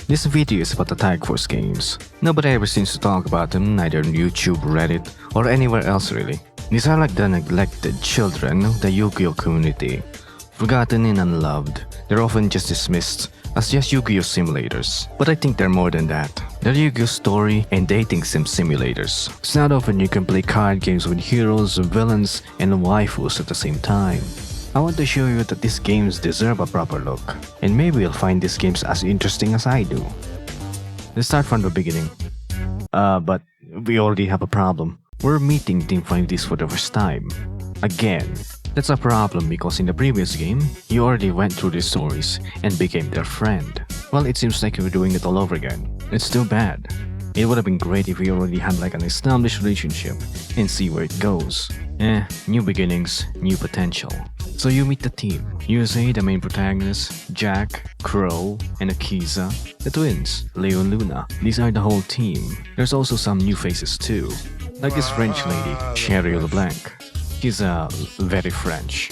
This video is about the Tag Force games. Nobody ever seems to talk about them, neither on YouTube, Reddit, or anywhere else really. These are like the neglected children of the YuGiOh community. Forgotten and unloved, they're often just dismissed as just YuGiOh simulators. But I think they're more than that. They're YuGiOh story and dating sim simulators. It's not often you can play card games with heroes, villains, and waifus at the same time. I want to show you that these games deserve a proper look, and maybe you'll find these games as interesting as I do. Let's start from the beginning. But we already have a problem. We're meeting Team 5Ds for the first time. Again. That's a problem because in the previous game, you already went through these stories and became their friend. Well, it seems like you're doing it all over again. It's too bad. It would have been great if we already had like an established relationship and see where it goes. New beginnings, new potential. So you meet the team. Yusei, the main protagonist, Jack, Crow, and Akiza, the twins, Leo and Luna. These are the whole team. There's also some new faces too, like this French lady, Sherry Blanc. She's very French.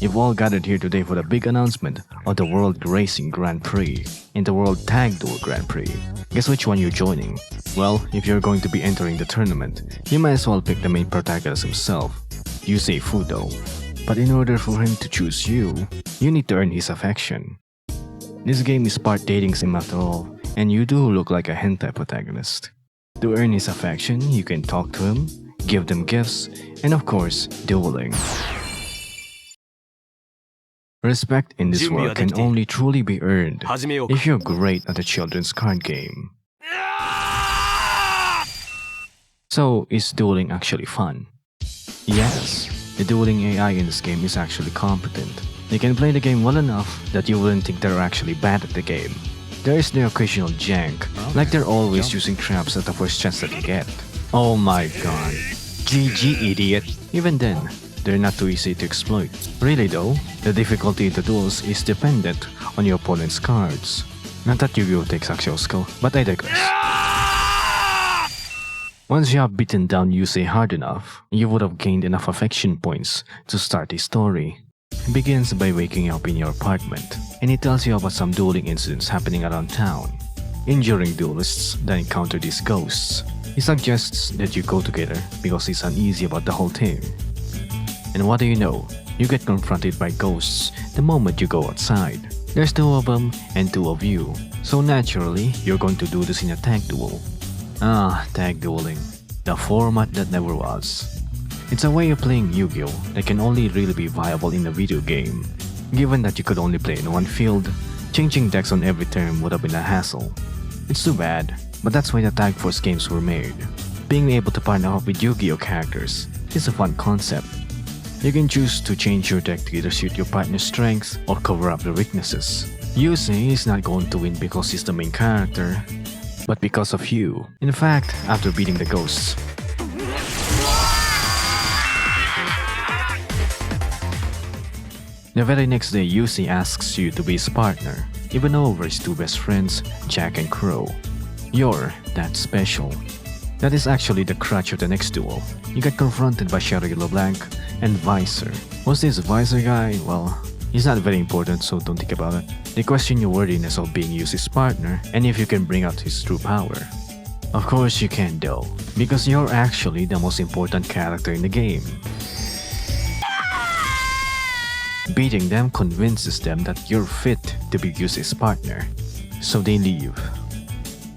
You've all gathered here today for the big announcement of the World Racing Grand Prix and the World Tag Duel Grand Prix. Guess which one you're joining? Well, if you're going to be entering the tournament, you might as well pick the main protagonist himself, Yusei Fudo. But in order for him to choose you, you need to earn his affection. This game is part dating sim after all, and you do look like a hentai protagonist. To earn his affection, you can talk to him, give them gifts, and of course, dueling. Respect in this world can only truly be earned if you're great at a children's card game. So, is dueling actually fun? Yes, the dueling AI in this game is actually competent. They can play the game well enough that you wouldn't think they're actually bad at the game. There is the occasional jank, like they're always using traps at the first chance that they get. Oh my god. GG idiot. Even then, they're not too easy to exploit. Really though, the difficulty in the duels is dependent on your opponent's cards. Not that YuGiOh takes actual skill, but I digress. Once you have beaten down Yusei hard enough, you would have gained enough affection points to start a story. It begins by waking up in your apartment, and it tells you about some dueling incidents happening around town. Injuring duelists then encounter these ghosts. He suggests that you go together because he's uneasy about the whole thing. And what do you know? You get confronted by ghosts the moment you go outside. There's 2 of them and 2 of you, so naturally, you're going to do this in a tag duel. Tag dueling. The format that never was. It's a way of playing YuGiOh that can only really be viable in a video game. Given that you could only play in one field, changing decks on every turn would have been a hassle. It's too bad, but that's why the Tag Force games were made. Being able to partner up with YuGiOh characters is a fun concept. You can choose to change your deck to either suit your partner's strengths or cover up their weaknesses. Yusei is not going to win because he's the main character, but because of you. In fact, after beating the ghosts, the very next day Yusei asks you to be his partner, even over his 2 best friends, Jack and Crow. You're that special. That is actually the crutch of the next duel. You get confronted by Sherry Blanc and Visor. What's this Visor guy? Well, he's not very important, so don't think about it. They question your worthiness of being Yusei's partner and if you can bring out his true power. Of course you can though, because you're actually the most important character in the game. Beating them convinces them that you're fit to be Yusei's partner, so they leave.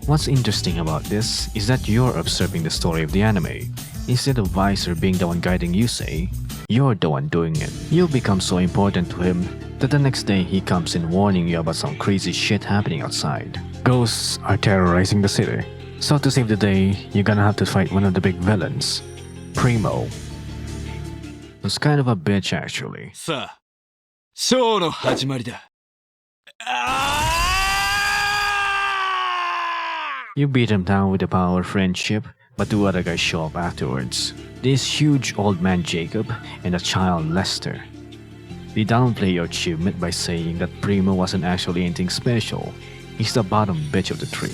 What's interesting about this is that you're observing the story of the anime. Instead of Visor being the one guiding Yusei, you're the one doing it. You become so important to him that the next day he comes in warning you about some crazy shit happening outside. Ghosts are terrorizing the city, so to save the day, you're gonna have to fight one of the big villains, Primo. Who's kind of a bitch actually. さあ、ショーの始まりだ。You beat him down with the power of friendship, but 2 other guys show up afterwards. This huge old man Jacob and a child Lester. They downplay your achievement by saying that Primo wasn't actually anything special. He's the bottom bitch of the 3.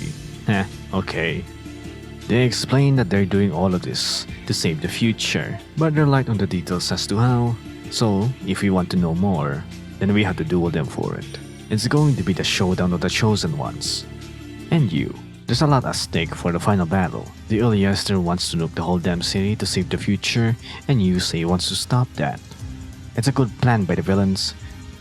Okay. They explain that they're doing all of this to save the future, but they're light on the details as to how. So, if you want to know more, then we have to duel them for it. It's going to be the showdown of the chosen ones. and you. There's a lot at stake for the final battle. The Iliaster wants to nuke the whole damn city to save the future, and Yusei wants to stop that. It's a good plan by the villains,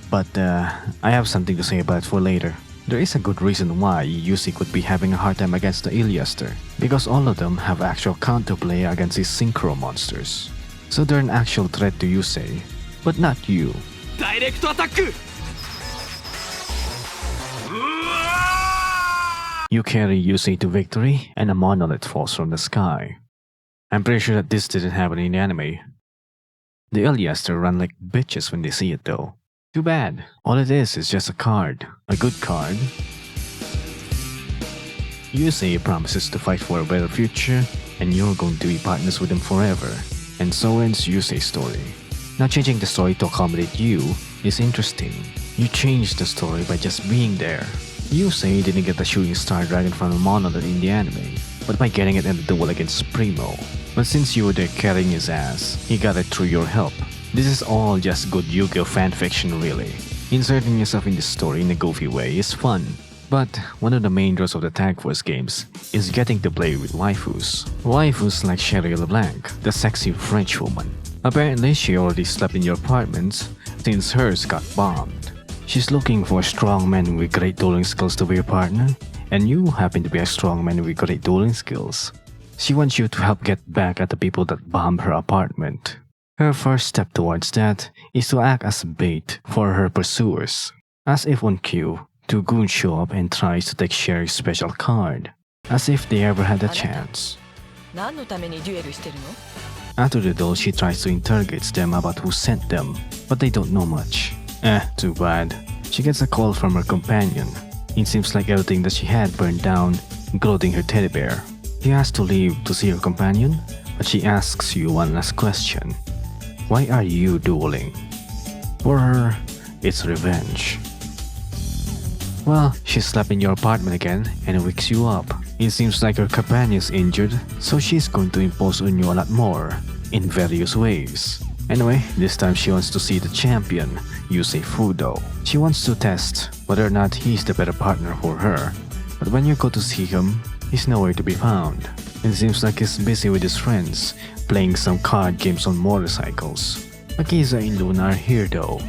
but I have something to say about it for later. There is a good reason why Yusei could be having a hard time against the Iliaster, because all of them have actual counterplay against his synchro monsters. So they're an actual threat to Yusei, but not you. ダイレクトアタック You carry Yusei to victory, and a monolith falls from the sky. I'm pretty sure that this didn't happen in the anime. The Iliaster run like bitches when they see it though. Too bad. All it is just a card. A good card. Yusei promises to fight for a better future, and you're going to be partners with him forever. And so ends Yusei's story. Now changing the story to accommodate you is interesting. You changed the story by just being there. Yusei didn't get the shooting star dragon from a monolith in the anime, but by getting it in the duel against Primo. But since you were there carrying his ass, he got it through your help. This is all just good YuGiOh fanfiction really. Inserting yourself in the story in a goofy way is fun. But one of the main draws of the Tag Force games is getting to play with waifus. Waifus like Sherry Blanc, the sexy French woman. Apparently she already slept in your apartments since hers got bombed. She's looking for a strong man with great dueling skills to be your partner, and you happen to be a strong man with great dueling skills. She wants you to help get back at the people that bombed her apartment. Her first step towards that is to act as bait for her pursuers. As if on cue, two goons show up and tries to take Sherry's special card, as if they ever had a chance. 何のためにデュエルしてるの? After the duel, she tries to interrogate them about who sent them, but they don't know much. Too bad. She gets a call from her companion. It seems like everything that she had burned down, including her teddy bear. She has to leave to see her companion, but she asks you one last question. Why are you dueling? For her, it's revenge. Well, she slept in your apartment again and wakes you up. It seems like her companion's injured, so she's going to impose on you a lot more, in various ways. Anyway, this time she wants to see the champion, Yusei Fudo. She wants to test whether or not he's the better partner for her. But when you go to see him, he's nowhere to be found. It seems like he's busy with his friends, playing some card games on motorcycles. Akiza and Luna are here though.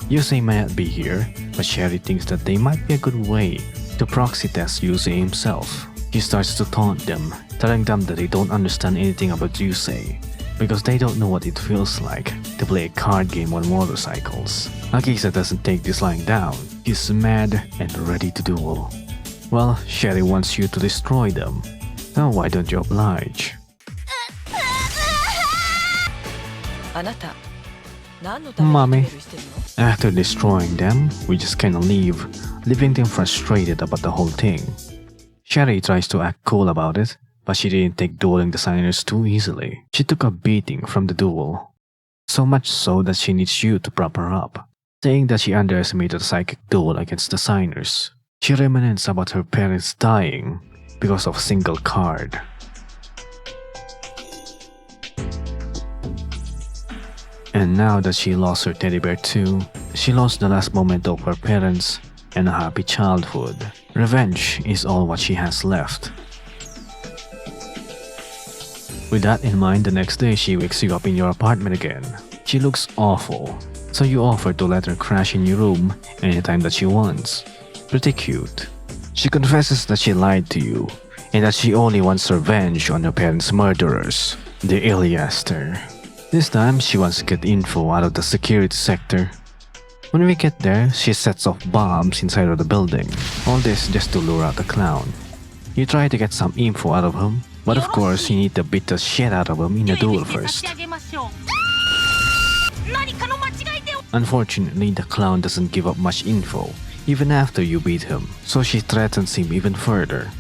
Yusei might not be here, but Sherry thinks that they might be a good way to proxy test Yusei himself. She starts to taunt them, telling them that they don't understand anything about Yusei, because they don't know what it feels like to play a card game on motorcycles. Akiza doesn't take this lying down. She's mad and ready to duel. Well, Sherry wants you to destroy them. Now why don't you oblige? あなた、何のためにデ Mommy. ュエルしてるの? After destroying them, we just kinda leave, leaving them frustrated about the whole thing. Sherry tries to act cool about it, but she didn't take dueling the signers too easily. She took a beating from the duel. So much so that she needs you to prop her up, saying that she underestimated the psychic duel against the signers. She reminisces about her parents dying because of a single card. And now that she lost her teddy bear too, she lost the last moment of her parents and a happy childhood. Revenge is all what she has left. With that in mind, the next day she wakes you up in your apartment again. She looks awful, so you offer to let her crash in your room anytime that she wants. Pretty cute. She confesses that she lied to you, and that she only wants revenge on her parents' murderers, the Iliaster. This time, she wants to get info out of the security sector. When we get there, she sets off bombs inside of the building. All this just to lure out the clown. You try to get some info out of him, but of course you need to beat the shit out of him in a duel first. Unfortunately, the clown doesn't give up much info, even after you beat him, so she threatens him even further.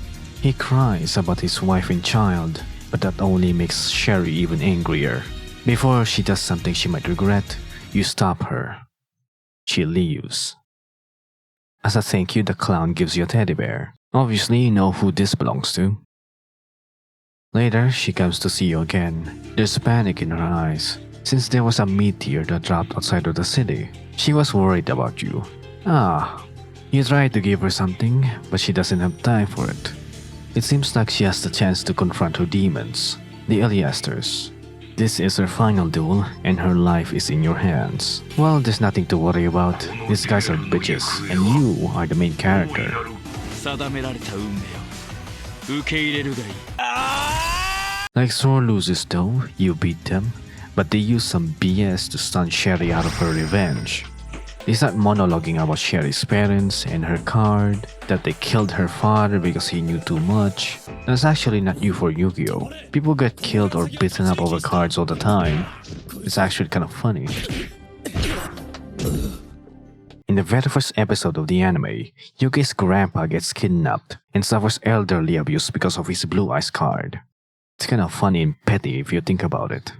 He cries about his wife and child, but that only makes Sherry even angrier. Before she does something she might regret, you stop her. She leaves. As a thank you, the clown gives you a teddy bear. Obviously, you know who this belongs to. Later, she comes to see you again. There's panic in her eyes, since there was a meteor that dropped outside of the city. She was worried about you. You try to give her something, but she doesn't have time for it. It seems like she has the chance to confront her demons, the Iliasters. This is her final duel, and her life is in your hands. Well, there's nothing to worry about. These guys are bitches, and you are the main character. 定められた運命を受け入れるがいい。 Like sore losers though, you beat them, but they use some BS to stun Sherry out of her revenge. They start monologuing about Sherry's parents and her card, that they killed her father because he knew too much. That's actually not new for YuGiOh. People get killed or beaten up over cards all the time. It's actually kind of funny. In the very first episode of the anime, Yuki's grandpa gets kidnapped and suffers elderly abuse because of his blue eyes card. It's kind of funny and petty if you think about it.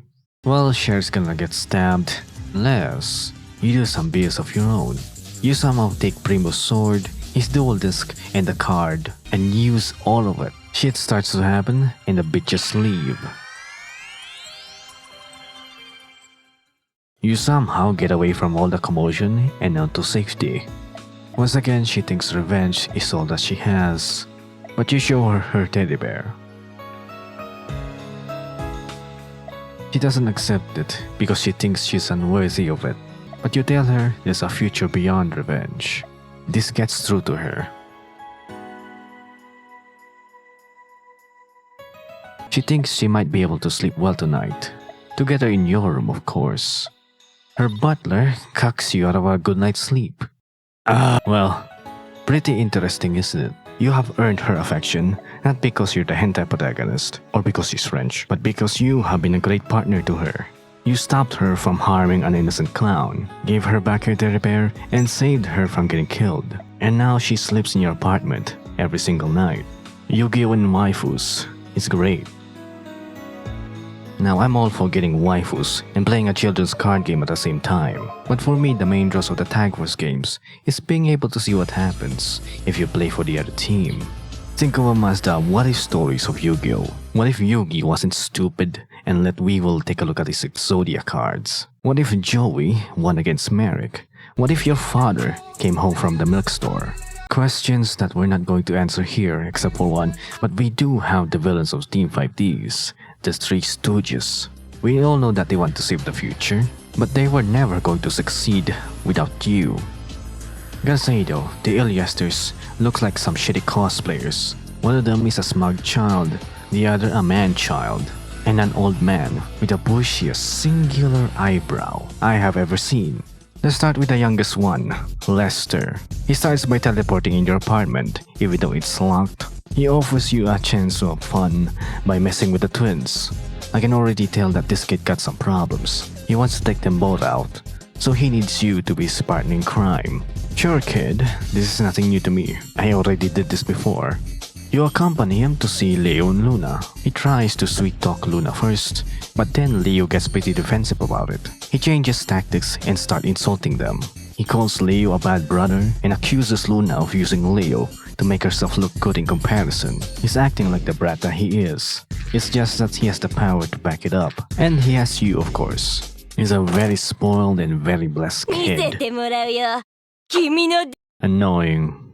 Well, Sherry's gonna get stabbed unless you do some BS of your own. You somehow take Primo's sword, his dual disc, and the card, and use all of it. Shit starts to happen, and the bitches leave. You somehow get away from all the commotion and onto safety. Once again, she thinks revenge is all that she has, but you show her her teddy bear. She doesn't accept it because she thinks she's unworthy of it. But you tell her there's a future beyond revenge. This gets through to her. She thinks she might be able to sleep well tonight. Together in your room, of course. Her butler cucks you out of a good night's sleep. Well, pretty interesting, isn't it? You have earned her affection, not because you're the hentai protagonist, or because she's French, but because you have been a great partner to her. You stopped her from harming an innocent clown, gave her back her teddy bear, and saved her from getting killed. And now she sleeps in your apartment every single night. YuGiOh and waifus. It's great. Now I'm all for getting waifus and playing a children's card game at the same time. But for me, the main draws of the Tag Force games is being able to see what happens if you play for the other team. Think of them as the what-if stories of YuGiOh. What if Yugi wasn't stupid and let Weevil take a look at his Exodia cards? What if Joey won against Merrick? What if your father came home from the milk store? Questions that we're not going to answer here except for one, but we do have the villains of Team 5Ds, the Three Stooges. We all know that they want to save the future, but they were never going to succeed without you. Gotta say though, the Iliasters look like some shitty cosplayers. One of them is a smug child, the other a man-child, and an old man with the bushiest singular eyebrow I have ever seen. Let's start with the youngest one, Lester. He starts by teleporting in your apartment, even though it's locked. He offers you a chance of fun by messing with the twins. I can already tell that this kid got some problems. He wants to take them both out, so he needs you to be his partner in crime. Sure kid, this is nothing new to me. I already did this before. You accompany him to see Leo and Luna. He tries to sweet-talk Luna first, but then Leo gets pretty defensive about it. He changes tactics and starts insulting them. He calls Leo a bad brother and accuses Luna of using Leo to make herself look good in comparison. He's acting like the brat that he is. It's just that he has the power to back it up. And he has you, of course. He's a very spoiled and very blessed kid. Annoying.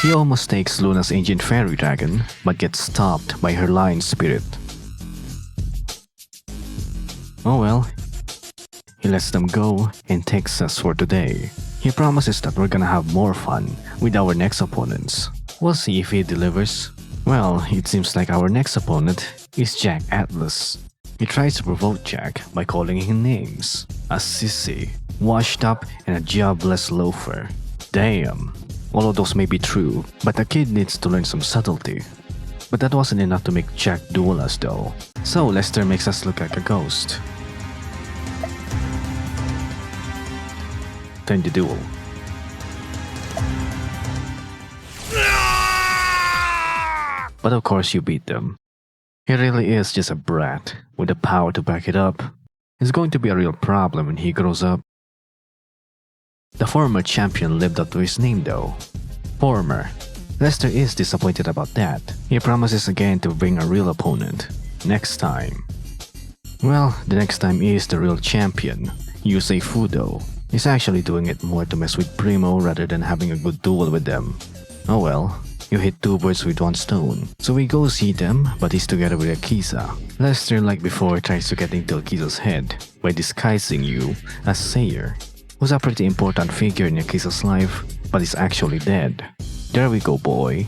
He almost takes Luna's ancient fairy dragon, but gets stopped by her lion spirit. Oh well. He lets them go and takes us for today. He promises that we're gonna have more fun with our next opponents. We'll see if he delivers. Well, it seems like our next opponent is Jack Atlas. He tries to provoke Jack by calling him names. A sissy, washed up, and a jobless loafer. Damn. All of those may be true, but the kid needs to learn some subtlety. But that wasn't enough to make Jack duel us though. So Lester makes us look like a ghost. Time to duel. But of course you beat them. He really is just a brat with the power to back it up. It's going to be a real problem when he grows up. The former champion lived up to his name though. Former. Lester is disappointed about that. He promises again to bring a real opponent next time. Well, the next time is the real champion, Yusei Fudo. He's actually doing it more to mess with Primo rather than having a good duel with them. Oh well, you hit two birds with one stone. So we go see them, but he's together with Akiza. Lester, like before, tries to get into Akiza's head by disguising you as Sayer, who's a pretty important figure in Akiza's life, but is actually dead. There we go, boy.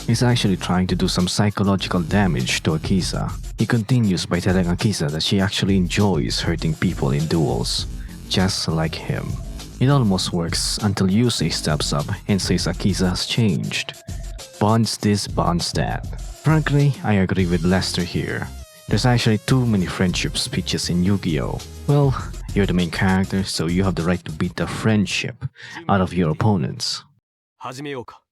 He's actually trying to do some psychological damage to Akiza. He continues by telling Akiza that she actually enjoys hurting people in duels, just like him. It almost works until Yusei steps up and says Akiza has changed. Bonds this, bonds that. Frankly, I agree with Lester here. There's actually too many friendship speeches in YuGiOh. Well, you're the main character, so you have the right to beat the friendship out of your opponents. 始めようか。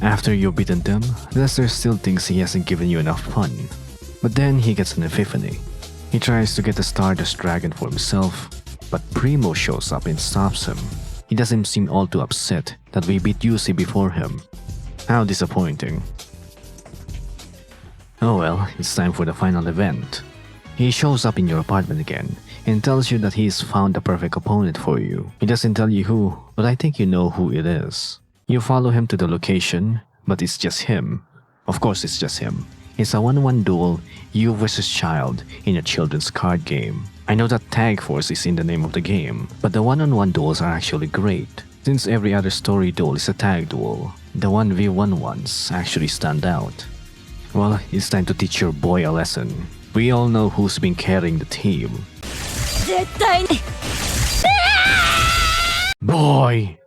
After you've beaten them, Lester still thinks he hasn't given you enough fun. But then he gets an epiphany. He tries to get the Stardust Dragon for himself, but Primo shows up and stops him. He doesn't seem all too upset that we beat Yusei before him. How disappointing. Oh well, it's time for the final event. He shows up in your apartment again and tells you that he's found the perfect opponent for you. He doesn't tell you who, but I think you know who it is. You follow him to the location, but it's just him. Of course it's just him. It's a 1-1 duel, you versus child, in a children's card game. I know that Tag Force is in the name of the game, but the 1-on-1 duels are actually great. Since every other story duel is a tag duel, the 1v1 ones actually stand out. Well, it's time to teach your boy a lesson. We all know who's been carrying the team. Boy!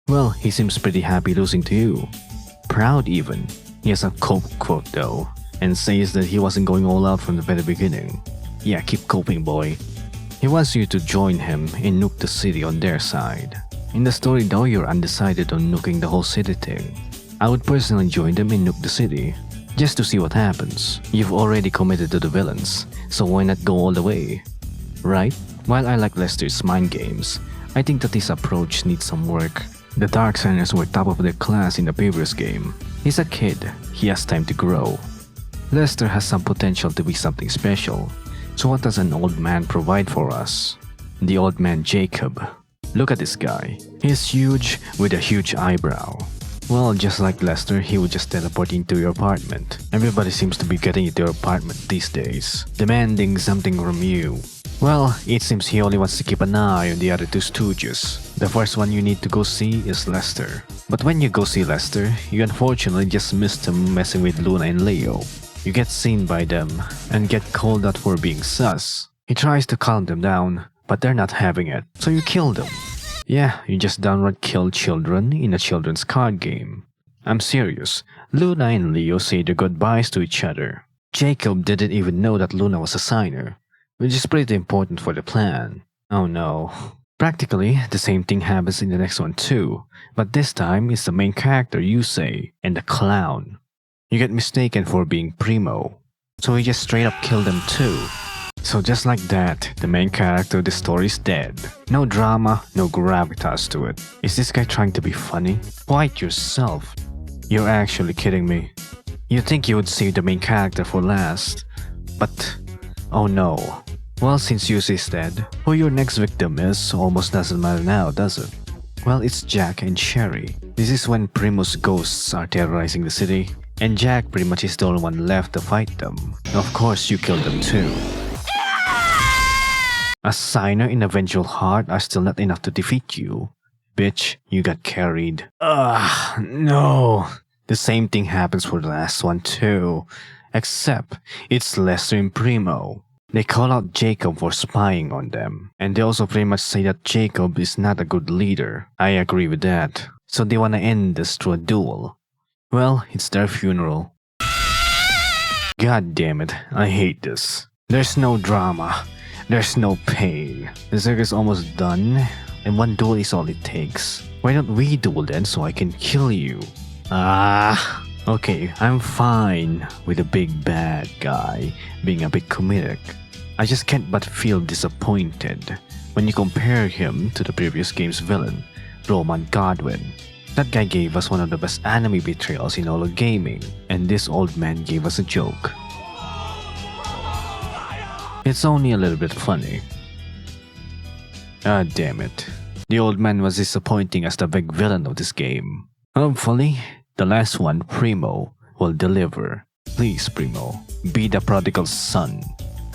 Well, he seems pretty happy losing to you. Proud even. He has a cope quote though, and says that he wasn't going all out from the very beginning. Yeah, keep coping, boy. He wants you to join him and nuke the city on their side. In the story though, you're undecided on nuking the whole city thing. I would personally join them and nuke the city, just to see what happens. You've already committed to the villains, so why not go all the way? Right? While I like Lester's mind games, I think that his approach needs some work. The Darksiders were top of their class in the previous game. He's a kid, he has time to grow. Lester has some potential to be something special. So what does an old man provide for us? The old man Jacob. Look at this guy. He's huge with a huge eyebrow. Well, just like Lester, he would just teleport into your apartment. Everybody seems to be getting into your apartment these days, demanding something from you. Well, it seems he only wants to keep an eye on the other two stooges. The first one you need to go see is Lester. But when you go see Lester, you unfortunately just missed him messing with Luna and Leo. You get seen by them and get called out for being sus. He tries to calm them down, but they're not having it, so you kill them. Yeah, you just downright kill children in a children's card game. I'm serious, Luna and Leo say their goodbyes to each other. Jacob didn't even know that Luna was a signer, which is pretty important for the plan. Oh no. Practically, the same thing happens in the next one too, but this time it's the main character Yusei and the clown. You get mistaken for being Primo, so you just straight up kill them too. So just like that, the main character of the story is dead. No drama, no gravitas to it. Is this guy trying to be funny? Quiet yourself. You're actually kidding me. You think you would save the main character for last, but oh no. Well, since Yusei's dead, who your next victim is almost doesn't matter now, does it? Well, it's Jack and Sherry. This is when Primo's ghosts are terrorizing the city, and Jack pretty much is the only one left to fight them. Of course, you killed them too. A signer and a vengeful heart are still not enough to defeat you. Bitch, you got carried. No. The same thing happens for the last one too. Except, it's Lester and Primo. They call out Jacob for spying on them. And they also pretty much say that Jacob is not a good leader. I agree with that. So they wanna end this through a duel. Well, it's their funeral. God damn it, I hate this. There's no drama. There's no pain. The circus is almost done, and one duel is all it takes. Why don't we duel then so I can kill you? Okay, I'm fine with the big bad guy being a bit comedic. I just can't but feel disappointed when you compare him to the previous game's villain, Roman Godwin. That guy gave us one of the best anime betrayals in all of gaming, and this old man gave us a joke. It's only a little bit funny. Ah, damn it. The old man was disappointing as the big villain of this game. Hopefully, the last one, Primo, will deliver. Please, Primo, be the prodigal son.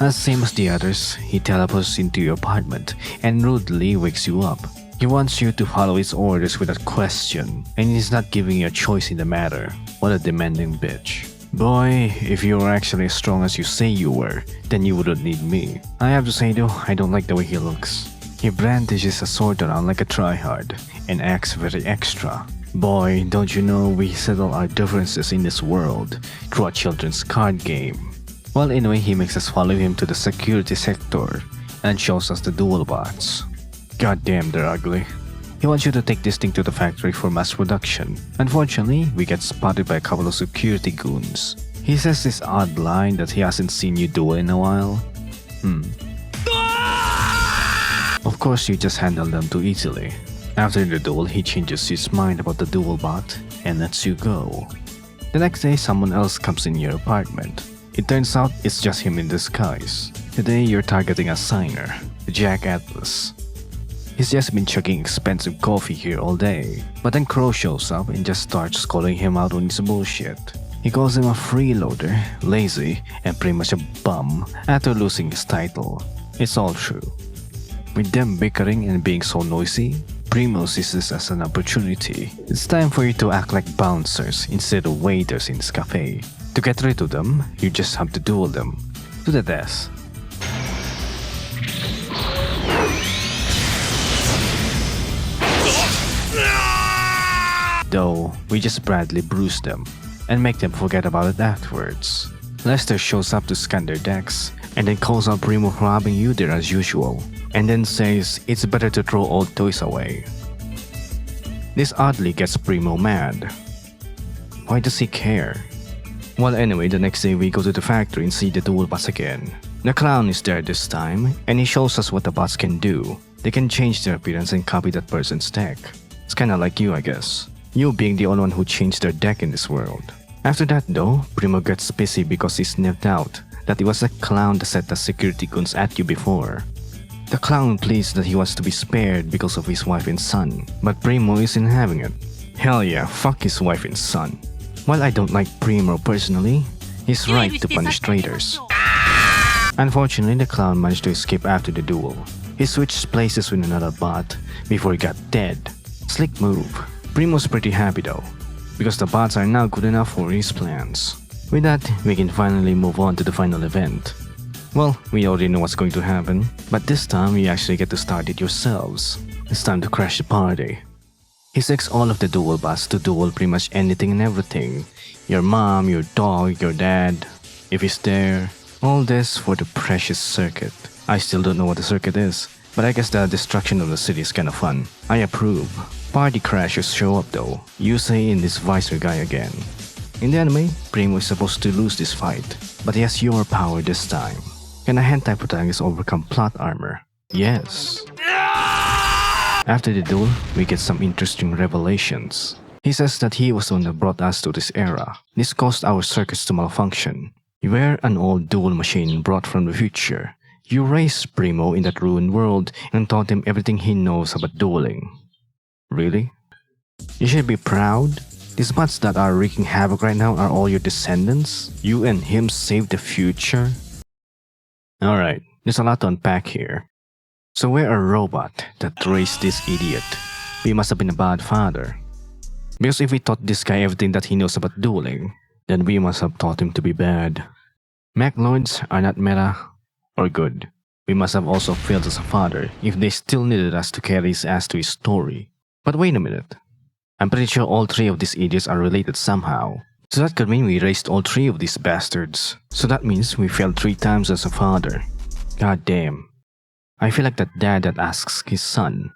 As same as the others, he teleports into your apartment and rudely wakes you up. He wants you to follow his orders without question, and he's not giving you a choice in the matter. What a demanding bitch. Boy, if you were actually as strong as you say you were, then you wouldn't need me. I have to say though, I don't like the way he looks. He brandishes a sword around like a tryhard, and acts very extra. Boy, don't you know we settle our differences in this world through a children's card game. Well, anyway, he makes us follow him to the security sector, and shows us the dual bots. God damn, they're ugly. He wants you to take this thing to the factory for mass production. Unfortunately, we get spotted by a couple of security goons. He says this odd line that he hasn't seen you duel in a while. Of course, you just handle them too easily. After the duel, he changes his mind about the dual bot and lets you go. The next day, someone else comes in your apartment. It turns out it's just him in disguise. Today, you're targeting a signer, Jack Atlas. He's just been chugging expensive coffee here all day, but then Crow shows up and just starts calling him out on his bullshit. He calls him a freeloader, lazy, and pretty much a bum after losing his title. It's all true. With them bickering and being so noisy, Primo sees this as an opportunity. It's time for you to act like bouncers instead of waiters in this cafe. To get rid of them, you just have to duel them to the death. Though, we just badly bruise them and make them forget about it afterwards. Lester shows up to scan their decks and then calls out Primo for having you there as usual, and then says it's better to throw old toys away. This oddly gets Primo mad. Why does he care? Well, anyway, the next day we go to the factory and see the dual bots again. The clown is there this time, and he shows us what the bots can do. They can change their appearance and copy that person's deck. It's kinda like you, I guess. You being the only one who changed their deck in this world. After that though, Primo gets busy because he sniffed out that it was the clown that set the security goons at you before. The clown pleads that he wants to be spared because of his wife and son, but Primo isn't having it. Hell yeah, fuck his wife and son. While I don't like Primo personally, he's right to punish traitors. Unfortunately, the clown managed to escape after the duel. He switched places with another bot before he got dead. Slick move. Primo's pretty happy though, because the bots are now good enough for his plans. With that, we can finally move on to the final event. Well, we already know what's going to happen, but this time you actually get to start it yourselves. It's time to crash the party. He seeks all of the dual bots to duel pretty much anything and everything. Your mom, your dog, your dad, if he's there. All this for the precious circuit. I still don't know what the circuit is, but I guess the destruction of the city is kinda fun. I approve. Party crashers show up though, Yusei and this visor guy again. In the anime, Primo is supposed to lose this fight, but he has your power this time. Can a hentai protagonist overcome plot armor? Yes. After the duel, we get some interesting revelations. He says that he was the one that brought us to this era. This caused our circuits to malfunction. You were an old duel machine brought from the future. You raised Primo in that ruined world and taught him everything he knows about dueling. Really? You should be proud. These bots that are wreaking havoc right now are all your descendants? You and him saved the future? Alright, there's a lot to unpack here. So we're a robot that raised this idiot. We must have been a bad father. Because if we taught this guy everything that he knows about dueling, then we must have taught him to be bad. Mech lords are not meta or good. We must have also failed as a father if they still needed us to carry his ass to his story. But wait a minute. I'm pretty sure all three of these idiots are related somehow. So that could mean we raised all three of these bastards. So that means we failed 3 times as a father. God damn. I feel like that dad that asks his son.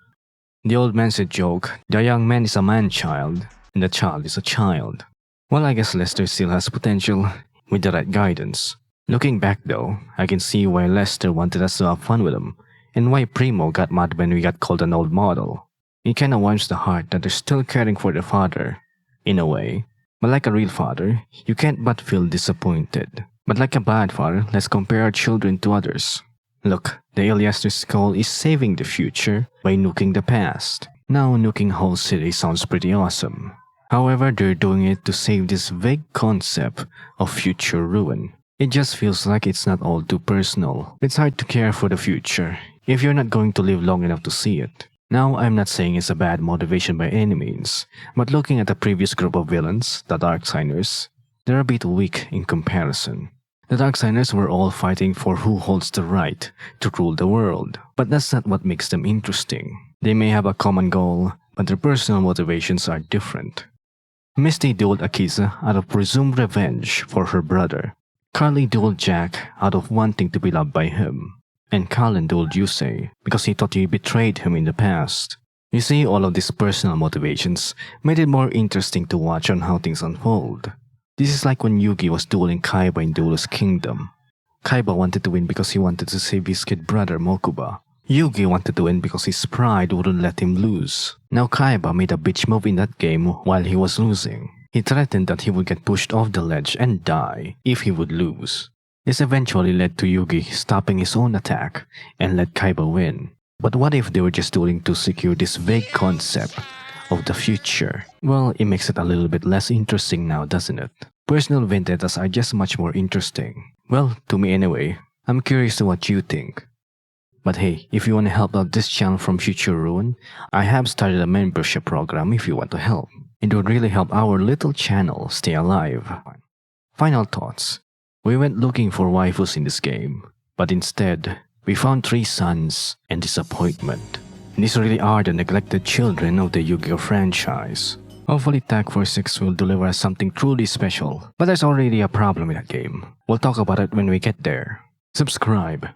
The old man said joke, the young man is a man-child, and the child is a child. Well, I guess Lester still has potential with the right guidance. Looking back though, I can see why Lester wanted us to have fun with him, and why Primo got mad when we got called an old model. It kinda warms the heart that they're still caring for their father, in a way. But like a real father, you can't but feel disappointed. But like a bad father, let's compare our children to others. Look, the Iliaster's goal is saving the future by nuking the past. Now nuking whole city sounds pretty awesome. However, they're doing it to save this vague concept of future ruin. It just feels like it's not all too personal. It's hard to care for the future if you're not going to live long enough to see it. Now, I'm not saying it's a bad motivation by any means, but looking at the previous group of villains, the Darksigners, they're a bit weak in comparison. The Darksigners were all fighting for who holds the right to rule the world, but that's not what makes them interesting. They may have a common goal, but their personal motivations are different. Misty dueled Akiza out of presumed revenge for her brother. Carly dueled Jack out of wanting to be loved by him. And Colin dueled Yusei because he thought he betrayed him in the past. You see, all of these personal motivations made it more interesting to watch on how things unfold. This is like when Yugi was dueling Kaiba in Duelist Kingdom. Kaiba wanted to win because he wanted to save his kid brother Mokuba. Yugi wanted to win because his pride wouldn't let him lose. Now Kaiba made a bitch move in that game while he was losing. He threatened that he would get pushed off the ledge and die if he would lose. This eventually led to Yugi stopping his own attack and let Kaiba win. But what if they were just dueling to secure this vague concept of the future? Well, it makes it a little bit less interesting now, doesn't it? Personal vendettas are just much more interesting. Well, to me anyway. I'm curious to what you think. But hey, if you want to help out this channel from future ruin, I have started a membership program if you want to help. It would really help our little channel stay alive. Final thoughts. We went looking for waifus in this game, but instead, we found 3 sons and disappointment. These really are the neglected children of the YuGiOh franchise. Hopefully Tag Force 6 will deliver us something truly special, but there's already a problem in that game. We'll talk about it when we get there. Subscribe.